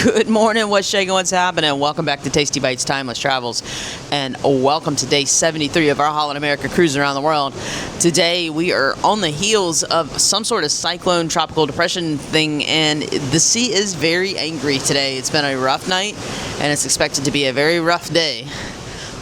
Good morning, what's shaking, what's happening? Welcome back to Tasty Bites Timeless Travels, and welcome to day 73 of our Holland America cruise around the world. Today we are on the heels of some sort of cyclone tropical depression thing, and the sea is very angry today. It's been a rough night, and it's expected to be a very rough day.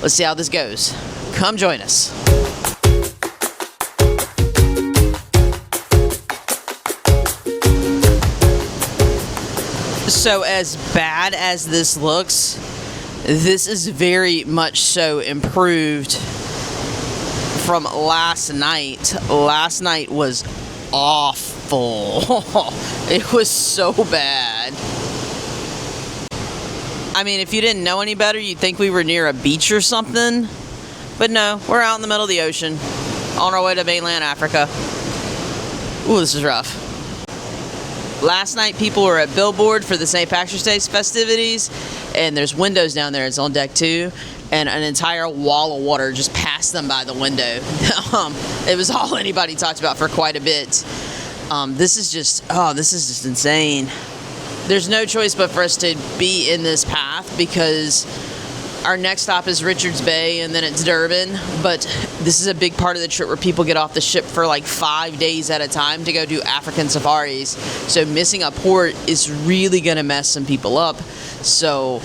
Let's see how this goes. Come join us. So as bad as this looks, this is very much so improved from last night. Last night was awful. It was so bad. I mean, if you didn't know any better, you'd think we were near a beach or something. But no, we're out in the middle of the ocean, on our way to mainland Africa. Ooh, this is rough. Last night, people were at Billboard for the St. Patrick's Day festivities, and there's windows down there. It's on deck 2, and an entire wall of water just passed them by the window. It was all anybody talked about for quite a bit. This is just insane. There's no choice but for us to be in this path because our next stop is Richards Bay, and then it's Durban. But this is a big part of the trip where people get off the ship for like 5 days at a time to go do African safaris. So missing a port is really going to mess some people up. So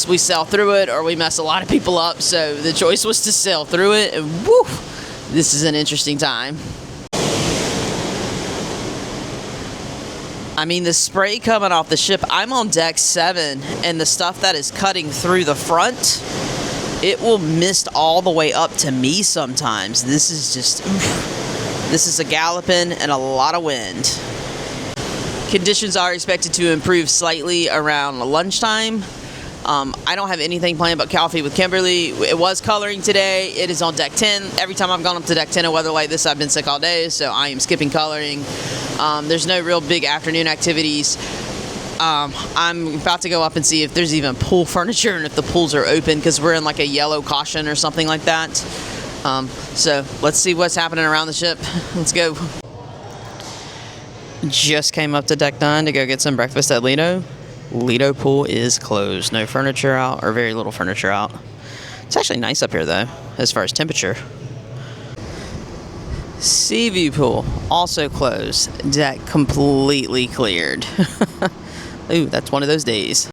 we sail through it or we mess a lot of people up. So the choice was to sail through it, and woo, this is an interesting time. I mean, the spray coming off the ship, I'm on deck 7, and the stuff that is cutting through the front, it will mist all the way up to me sometimes. This is just, this is a galloping and a lot of wind. Conditions are expected to improve slightly around lunchtime. I don't have anything planned but coffee with Kimberly. It was coloring today. It is on deck 10. Every time I've gone up to deck 10 in weather like this, I've been sick all day, so I am skipping coloring. There's no real big afternoon activities. I'm about to go up and see if there's even pool furniture and if the pools are open, because we're in like a yellow caution or something like that. So let's see what's happening around the ship. Let's go. Just came up to deck 9 to go get some breakfast at Lido. Lido pool is closed. No furniture out, or very little furniture out. It's actually nice up here though, as far as temperature. Seaview pool also closed. Deck completely cleared. Ooh, that's one of those days.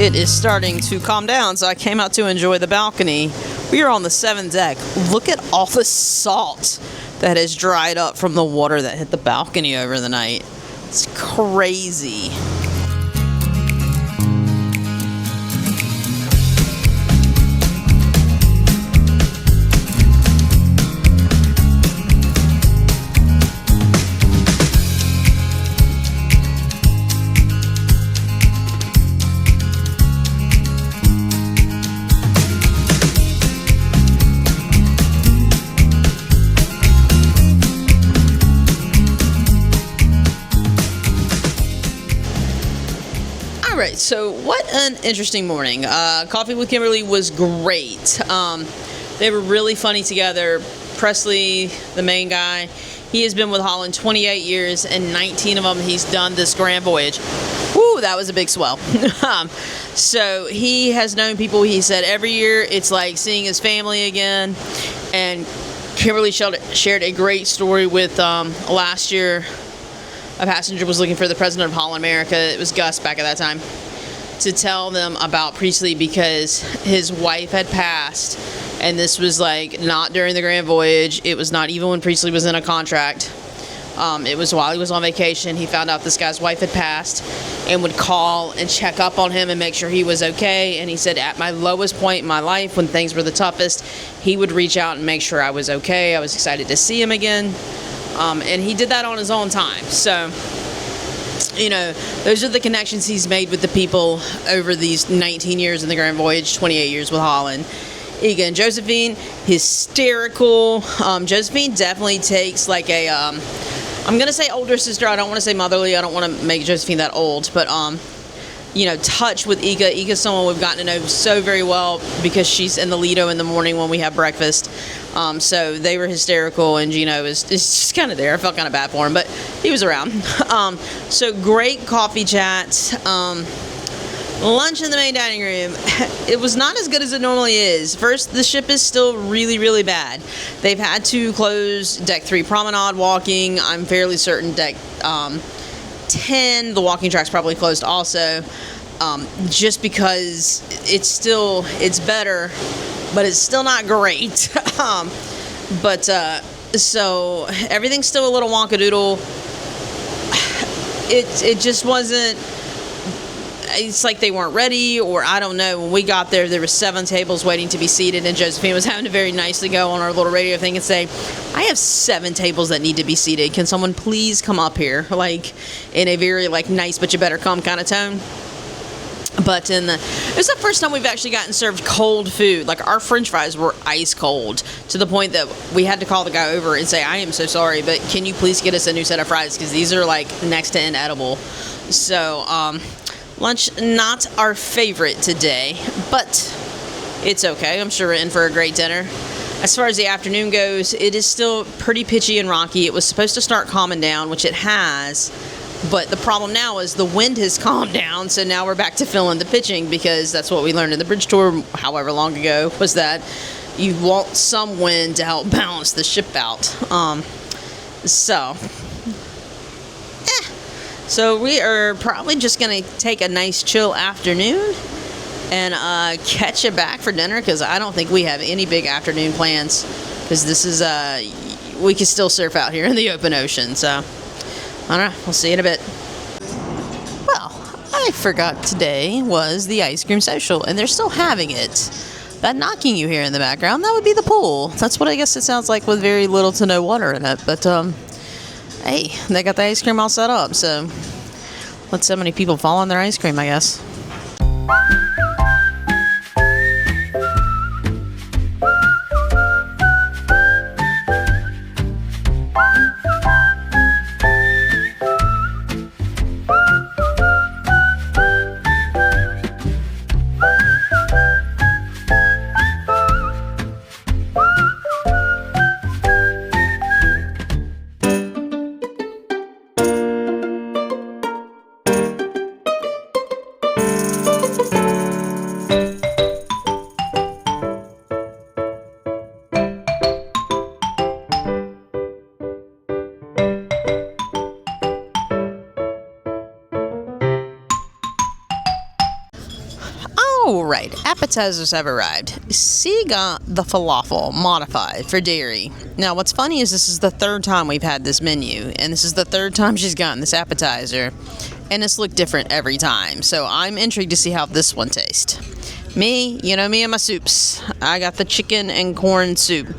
It is starting to calm down, so I came out to enjoy the balcony. We are on the 7th deck. Look at all the salt that has dried up from the water that hit the balcony over the night. It's crazy. Alright, so what an interesting morning. Coffee with Kimberly was great. They were really funny together. Presley, the main guy, he has been with Holland 28 years, and 19 of them he's done this Grand Voyage. Woo, that was a big swell. So he has known people, he said, every year it's like seeing his family again. And Kimberly shared a great story with last year. A passenger was looking for the president of Holland America. It was Gus back at that time, to tell them about Priestley because his wife had passed And this was like not during the Grand Voyage. It was not even when Priestley was in a contract. It was while he was on vacation. He found out this guy's wife had passed and would call and check up on him and make sure he was okay. And he said, at my lowest point in my life, when things were the toughest, he would reach out and make sure I was okay. I was excited to see him again. And he did that on his own time. So, you know, those are the connections he's made with the people over these 19 years in the Grand Voyage, 28 years with Holland. Iga and Josephine, hysterical. Josephine definitely takes like a, I'm going to say older sister. I don't want to say motherly. I don't want to make Josephine that old. But, you know, touch with Iga. Iga's someone we've gotten to know so very well because she's in the Lido in the morning when we have breakfast. So they were hysterical, and Gino is just kind of there. I felt kind of bad for him, but he was around. So great coffee chat. Lunch in the main dining room. It was not as good as it normally is. First, the ship is still really, really bad. They've had to close Deck 3 promenade walking. I'm fairly certain Deck 10, the walking track's probably closed also. Just because it's better, but it's still not great. So everything's still a little wonkadoodle. It just wasn't. It's like they weren't ready, or I don't know. When we got there, there were 7 tables waiting to be seated, and Josephine was having to very nicely go on our little radio thing and say, I have 7 tables that need to be seated. Can someone please come up here? Like, in a very, like, nice but you better come kind of tone. But it was the first time we've actually gotten served cold food. Like, our french fries were ice cold, to the point that we had to call the guy over and say, I am so sorry, but can you please get us a new set of fries? Because these are, like, next to inedible. So, lunch, not our favorite today, but it's okay. I'm sure we're in for a great dinner. As far as the afternoon goes, it is still pretty pitchy and rocky. It was supposed to start calming down, which it has, but the problem now is the wind has calmed down, so now we're back to feeling the pitching, because that's what we learned in the bridge tour however long ago, was that you want some wind to help balance the ship out. So we are probably just going to take a nice chill afternoon and catch it back for dinner, because I don't think we have any big afternoon plans, because this is, we can still surf out here in the open ocean. So, I don't know. We'll see you in a bit. Well, I forgot today was the ice cream social, and they're still having it. That knocking you hear in the background, that would be the pool. That's what I guess it sounds like, with very little to no water in it. But, hey, they got the ice cream all set up, so let so many people fall on their ice cream, I guess. Alright, appetizers have arrived. C got the falafel modified for dairy. Now, what's funny is this is the 3rd time we've had this menu, and this is the 3rd time she's gotten this appetizer, and it's looked different every time. So I'm intrigued to see how this one tastes. Me, you know me and my soups. I got the chicken and corn soup.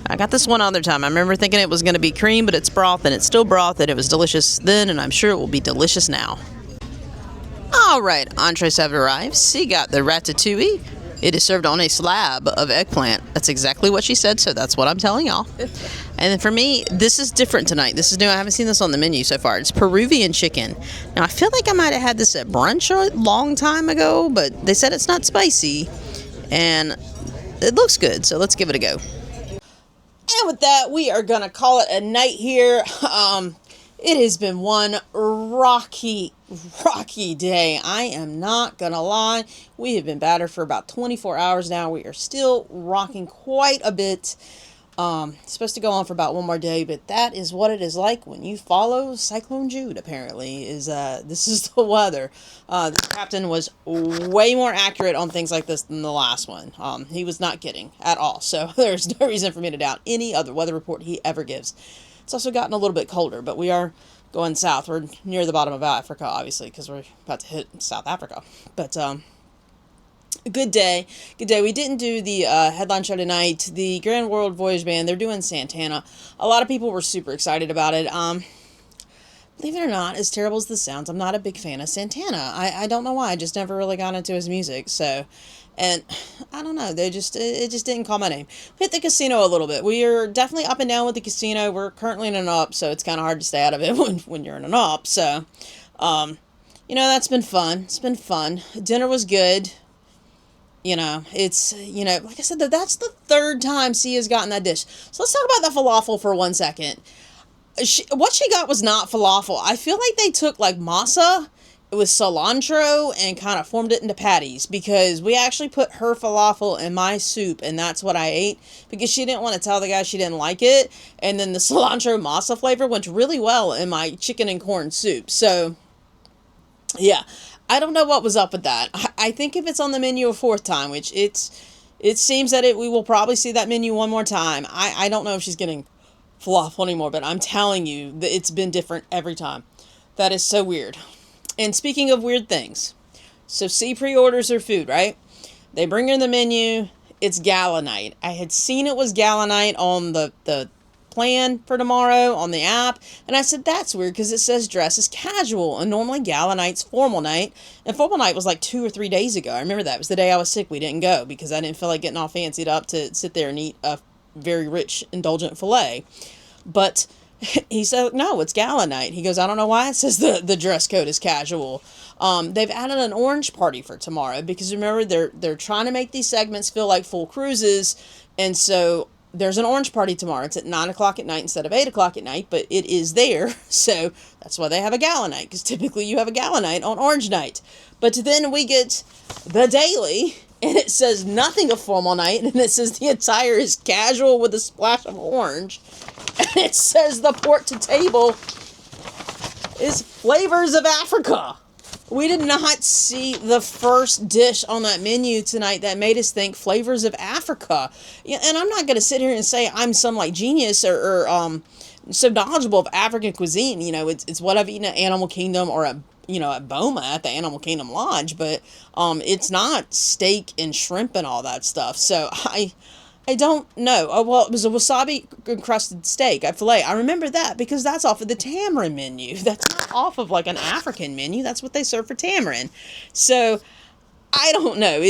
I got this one other time. I remember thinking it was going to be cream, but it's broth, and it's still broth, and it was delicious then, and I'm sure it will be delicious now. Alright, entrees have arrived. C got the ratatouille. It is served on a slab of eggplant. That's exactly what she said, so that's what I'm telling y'all. And then for me, this is different tonight. This is new. I haven't seen this on the menu so far. It's Peruvian chicken. Now, I feel like I might have had this at brunch a long time ago, but they said it's not spicy, and it looks good, so let's give it a go. And with that, we are going to call it a night here. It has been one rocky day. I am not gonna lie. We have been battered for about 24 hours now. We are still rocking quite a bit. It's supposed to go on for about one more day, but that is what it is like when you follow Cyclone Jude, apparently, this is the weather. The captain was way more accurate on things like this than the last one. He was not kidding at all, so there's no reason for me to doubt any other weather report he ever gives. It's also gotten a little bit colder, but we are going south. We're near the bottom of Africa, obviously, because we're about to hit South Africa. But, good day. Good day. We didn't do the headline show tonight. The Grand World Voyage Band, they're doing Santana. A lot of people were super excited about it. Believe it or not, as terrible as this sounds, I'm not a big fan of Santana. I don't know why. I just never really got into his music. So, and I don't know. It just didn't call my name. We hit the casino a little bit. We are definitely up and down with the casino. We're currently in an up, so it's kind of hard to stay out of it when you're in an up. So, that's been fun. It's been fun. Dinner was good. It's, like I said, that's the third time Sia's gotten that dish. So let's talk about the falafel for 1 second. What she got was not falafel. I feel like they took, like, masa with cilantro and kind of formed it into patties, because we actually put her falafel in my soup, and that's what I ate, because she didn't want to tell the guy she didn't like it, and then the cilantro masa flavor went really well in my chicken and corn soup. So, yeah. I don't know what was up with that. I think if it's on the menu a fourth time, which it seems that we will probably see that menu one more time. I don't know if she's getting falafel anymore, but I'm telling you that it's been different every time. That is so weird. And speaking of weird things, so C pre-orders her food, right? They bring her the menu. It's gala night. I had seen it was gala night on the plan for tomorrow on the app, and I said that's weird because it says dress is casual, and normally gala night's formal night, and formal night was like 2 or 3 days ago. I remember that. It was the day I was sick. We didn't go because I didn't feel like getting all fancied up to sit there and eat a very rich, indulgent filet. But he said, no, it's gala night. He goes, I don't know why it says the dress code is casual. They've added an orange party for tomorrow, because remember, they're trying to make these segments feel like full cruises, and so there's an orange party tomorrow. It's at 9 o'clock at night instead of 8 o'clock at night, but it is there. So that's why they have a gala night, because typically you have a gala night on orange night. But then we get the daily, and it says nothing of formal night, and it says the attire is casual with a splash of orange. And it says the port to table is flavors of Africa. We did not see the first dish on that menu tonight that made us think flavors of Africa. Yeah, and I'm not going to sit here and say I'm some like genius or so knowledgeable of African cuisine. It's what I've eaten at Animal Kingdom or at Boma at the Animal Kingdom Lodge, but it's not steak and shrimp and all that stuff. So I don't know. Oh, well, it was a wasabi-encrusted steak at filet. I remember that because that's off of the Tamarind menu. That's not off of, like, an African menu. That's what they serve for Tamarind. So, I don't know.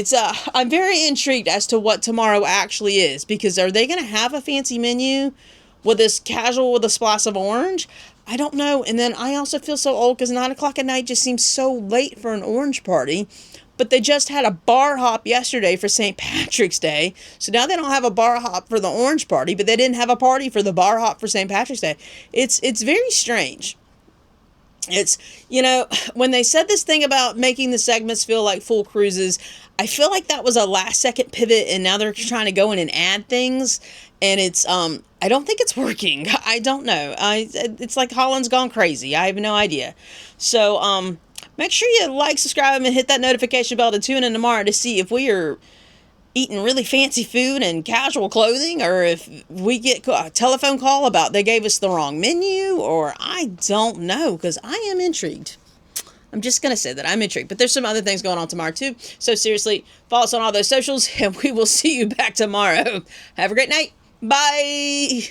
I'm very intrigued as to what tomorrow actually is, because are they going to have a fancy menu with this casual with a splash of orange? I don't know. And then I also feel so old because 9 o'clock at night just seems so late for an orange party. But they just had a bar hop yesterday for St. Patrick's Day. So now they don't have a bar hop for the orange party, but they didn't have a party for the bar hop for St. Patrick's Day. It's very strange. It's, when they said this thing about making the segments feel like full cruises, I feel like that was a last second pivot, and now they're trying to go in and add things. And it's, I don't think it's working. I don't know. It's like Holland's gone crazy. I have no idea. So, make sure you like, subscribe, and hit that notification bell to tune in tomorrow to see if we are eating really fancy food and casual clothing, or if we get a telephone call about they gave us the wrong menu, or I don't know, because I am intrigued. I'm just going to say that I'm intrigued. But there's some other things going on tomorrow, too. So seriously, follow us on all those socials, and we will see you back tomorrow. Have a great night. Bye.